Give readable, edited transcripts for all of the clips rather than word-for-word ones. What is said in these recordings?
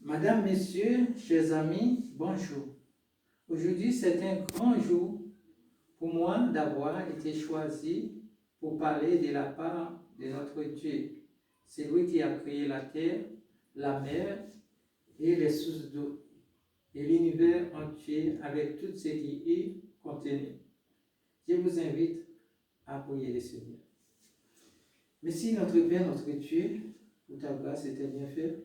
Madame, Messieurs, chers amis, bonjour. Aujourd'hui, c'est un grand jour pour moi d'avoir été choisi pour parler de la part de notre Dieu. C'est lui qui a créé la terre, la mer et les sources d'eau, et l'univers entier avec tout ce qui y contenu. Je vous invite à prier le Seigneur. Merci notre Père, notre Dieu, pour ta grâce et tes bienfaits.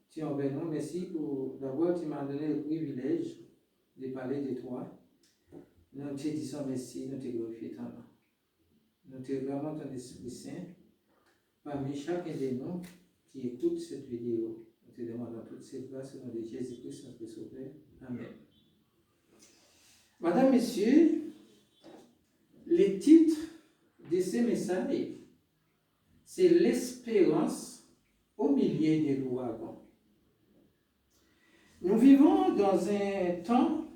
Tu es envers nous. Merci pour d'abord tu m'as donné le privilège de parler de toi. Nous te disons merci, nous te glorifions ton nom. Nous te réclamons ton Esprit Saint parmi chacun de nous qui écoute cette vidéo. Nous te demandons toutes ces grâces au nom de Jésus-Christ, notre Sauveur. Amen. Madame, Messieurs, le titre de ce message, c'est l'espérance au milieu des l'ouragan. Nous vivons dans un temps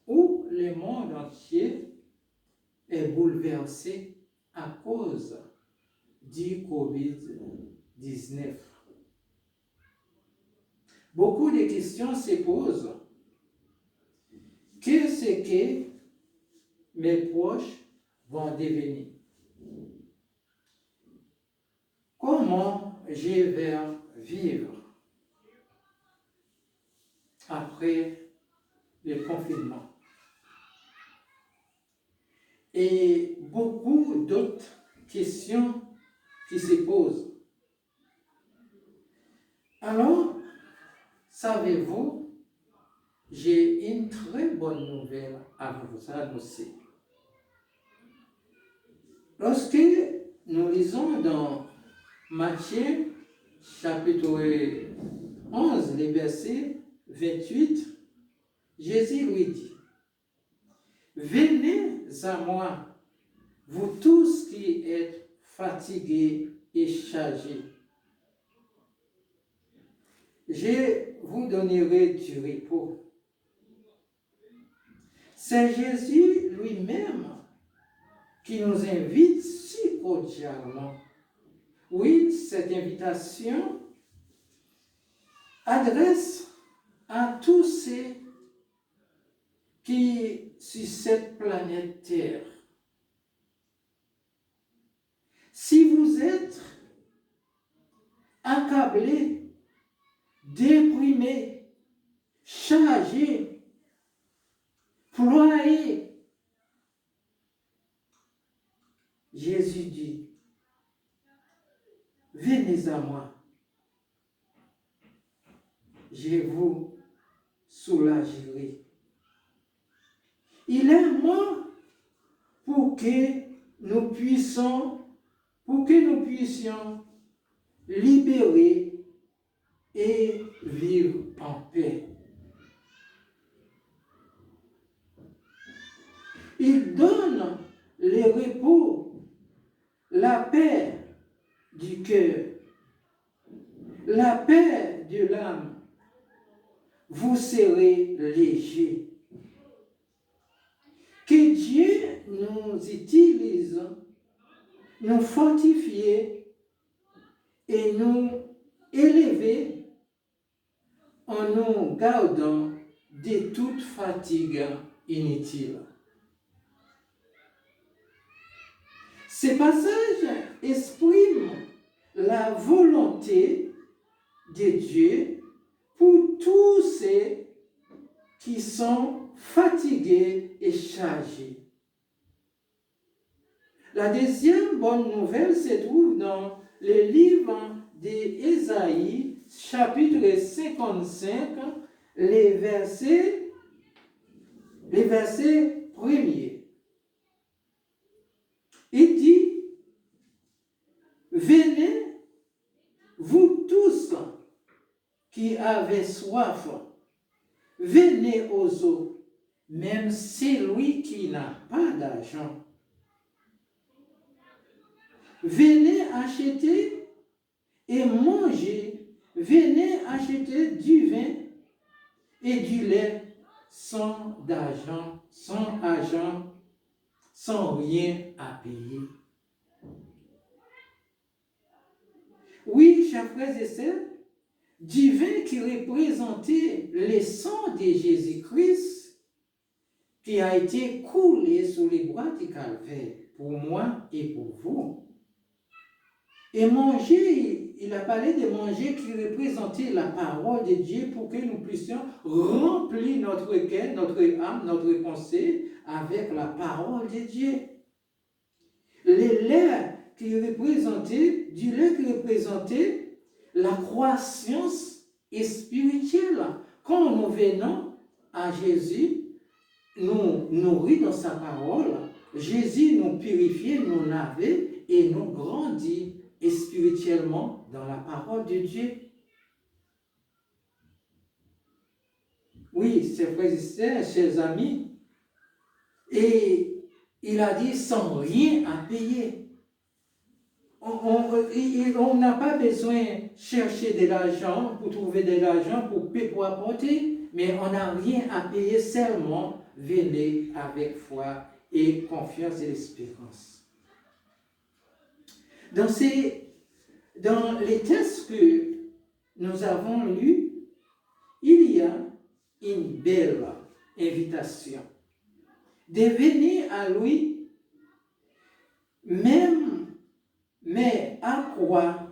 où le monde entier est bouleversé à cause du Covid-19. Beaucoup de questions se posent. Qu'est-ce que mes proches vont devenir? Comment je vais vivre après le confinement? Et beaucoup d'autres questions qui se posent. Alors, savez-vous, j'ai une très bonne nouvelle à vous annoncer. Lorsque nous lisons dans Matthieu, chapitre 11, les versets 28, Jésus lui dit: venez à moi, vous tous qui êtes fatigués et chargés. Je vous donnerai du repos. C'est Jésus lui-même qui nous invite si cordialement. Oui, cette invitation adresse à tous ceux qui, sur cette planète Terre, si vous êtes accablé, déprimé, chargé, ployé, Jésus dit: venez à moi, je vous soulagerai. Il est mort pour que nous puissions libérer et vivre en paix. Il donne le repos, la paix du cœur, la paix de l'âme. Vous serez léger. Que Dieu nous utilise, nous fortifier et nous élever en nous gardant de toute fatigue inutile. Ce passage exprime la volonté de Dieu pour tous ceux qui sont fatigués et chargés. La deuxième bonne nouvelle se trouve dans le livre d'Ésaïe, chapitre 55, les versets 1er. Il dit: venez, vous tous qui avez soif, venez aux eaux, même celui qui n'a pas d'argent. Venez acheter et manger, venez acheter du vin et du lait sans argent, sans rien à payer. Oui, chers frères et sœurs, divin qui représentait le sang de Jésus-Christ qui a été coulé sur les bois du calvaire pour moi et pour vous. Et manger, il a parlé de manger qui représentait la parole de Dieu pour que nous puissions remplir notre cœur, notre âme, notre pensée avec la parole de Dieu. Le lait qui représentait, du lait qui représentait la croissance spirituelle. Quand nous venons à Jésus, nous nourrit dans sa parole, Jésus nous purifie, nous lavait et nous grandit spirituellement dans la parole de Dieu. Oui, c'est frères et sœurs, chers amis, et il a dit sans rien à payer. On n'a pas besoin de chercher de l'argent pour trouver de l'argent pour apporter, mais on n'a rien à payer, seulement venez avec foi et confiance et espérance. Dans les textes que nous avons lus, il y a une belle invitation de venir à lui, même, mais à quoi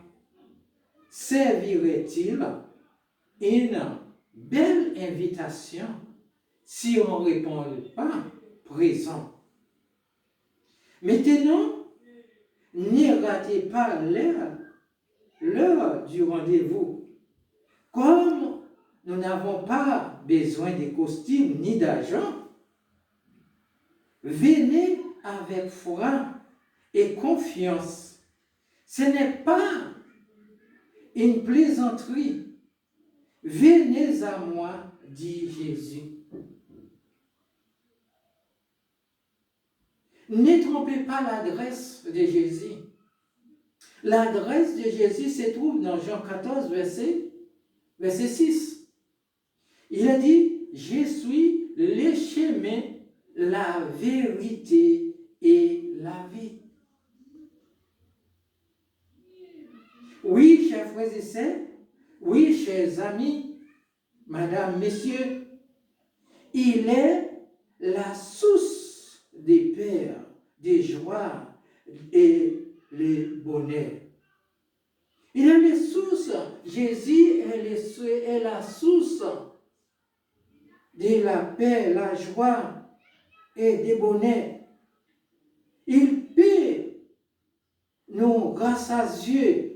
servirait-il une belle invitation si on ne répond pas présent? Maintenant, ne ratez pas l'heure du rendez-vous. Comme nous n'avons pas besoin de costumes ni d'argent, venez avec foi et confiance. Ce n'est pas une plaisanterie. Venez à moi, dit Jésus. Ne trompez pas l'adresse de Jésus. L'adresse de Jésus se trouve dans Jean 14, verset 6. Il a dit, je suis le chemin, la vérité et la vie. Oui, chers frères et sœurs, oui, chers amis, madame, messieurs, il est la source des paix, des joies et le bonheur. Il est la source, Jésus est la source de la paix, la joie et du bonheur. Il peut nous rassasier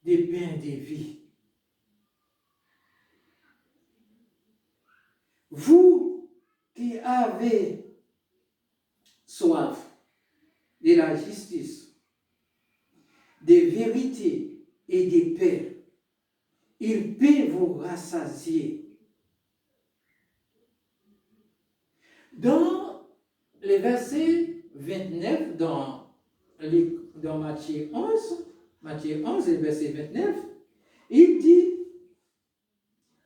des pains de vie. Vous qui avez soif de la justice, des vérités et des paix, il peut vous rassasier. Dans le verset 29, dans Matthieu 11, le verset 29, il dit,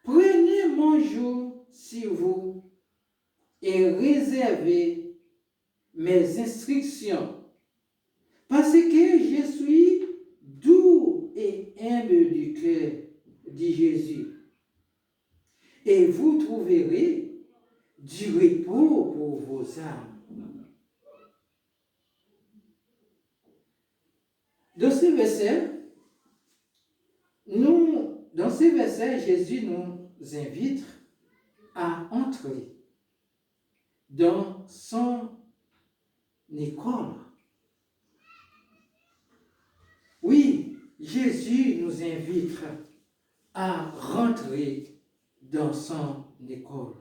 prenez mon joug sur vous et réservez mes instructions, parce que je suis doux et humble du cœur, dit Jésus. Et vous trouverez du repos pour vos âmes. Dans ces versets, Jésus nous invite à entrer dans son école. Oui, Jésus nous invite à rentrer dans son école.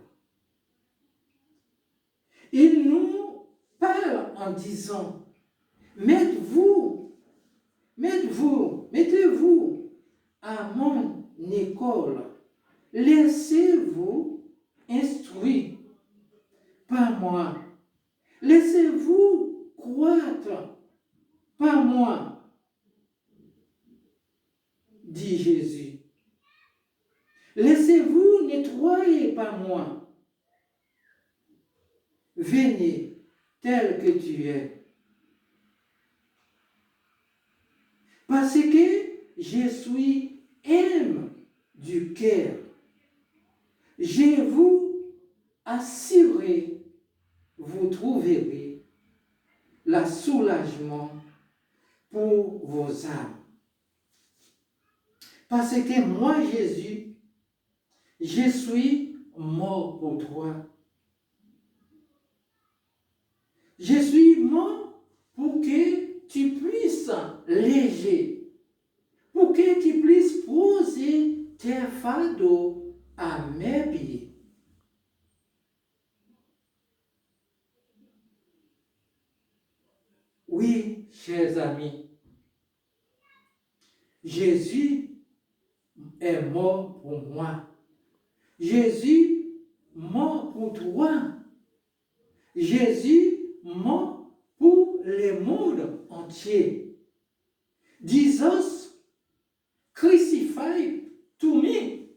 Il nous parle en disant, mettez-vous à mon école, laissez-vous instruire par moi, laissez-vous croître par moi, dit Jésus. Laissez-vous nettoyer par moi. Venez tel que tu es. Parce que je suis aime du cœur. Je vous assure, vous trouverez le soulagement pour vos âmes. Parce que moi, Jésus, je suis mort pour toi. Je suis mort pour que tu puisses léger, pour que tu puisses poser tes fardeaux à mes pieds. Oui, chers amis, Jésus est mort pour moi. Jésus mort pour toi. Jésus mort pour le monde entier. Jesus crucified to me.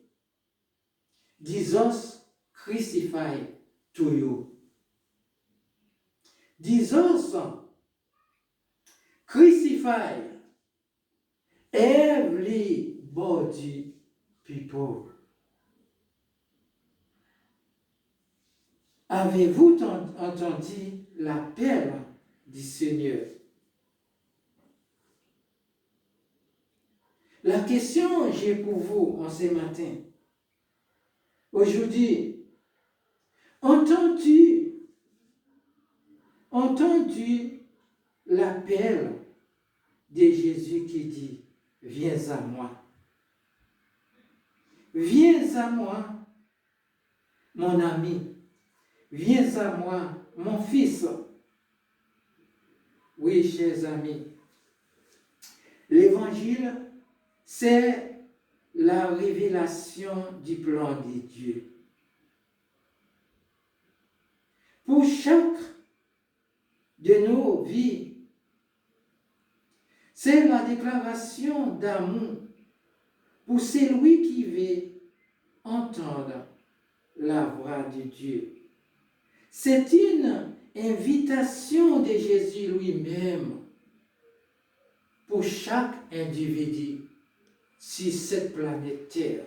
Jesus crucified to you. Jesus crucified everybody people. Avez-vous entendu l'appel du Seigneur? La question que j'ai pour vous en ce matin, aujourd'hui, entends-tu l'appel de Jésus qui dit, viens à moi. Viens à moi, mon ami. Viens à moi, mon fils. Oui, chers amis, l'évangile, c'est la révélation du plan de Dieu. Pour chaque de nos vies, c'est la déclaration d'amour pour celui qui veut entendre la voix de Dieu. C'est une invitation de Jésus lui-même pour chaque individu sur cette planète Terre.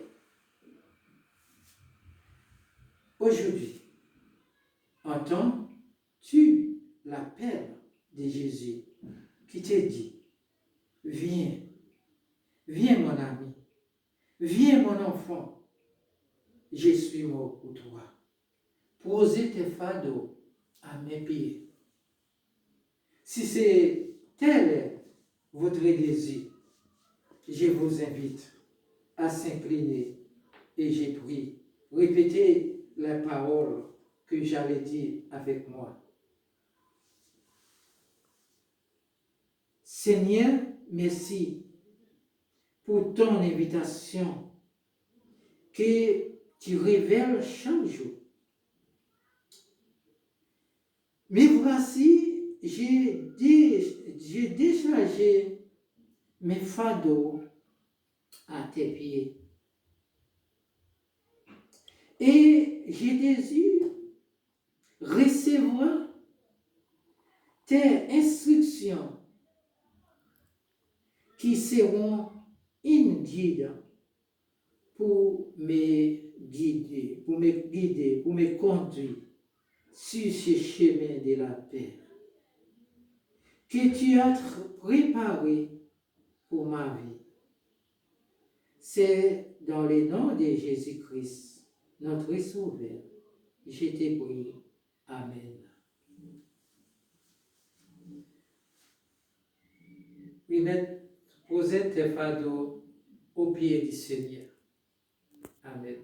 Aujourd'hui, entends-tu l'appel de Jésus qui te dit, viens, viens mon ami, viens mon enfant, je suis mort pour toi. Posez tes fardeaux à mes pieds. Si c'est tel votre désir, je vous invite à s'incliner et j'ai pris. Répétez les paroles que j'avais dites avec moi. Seigneur, merci pour ton invitation que tu révèles chaque jour. Mais voici, j'ai déchargé mes fardeaux à tes pieds. Et je désire recevoir tes instructions qui seront une guide pour me guider, pour me conduire sur ce chemin de la paix que tu as préparé pour ma vie. C'est dans le nom de Jésus-Christ, notre Sauveur, je te prie. Amen. Oui, posez tes fardeaux aux pieds du Seigneur. Amen.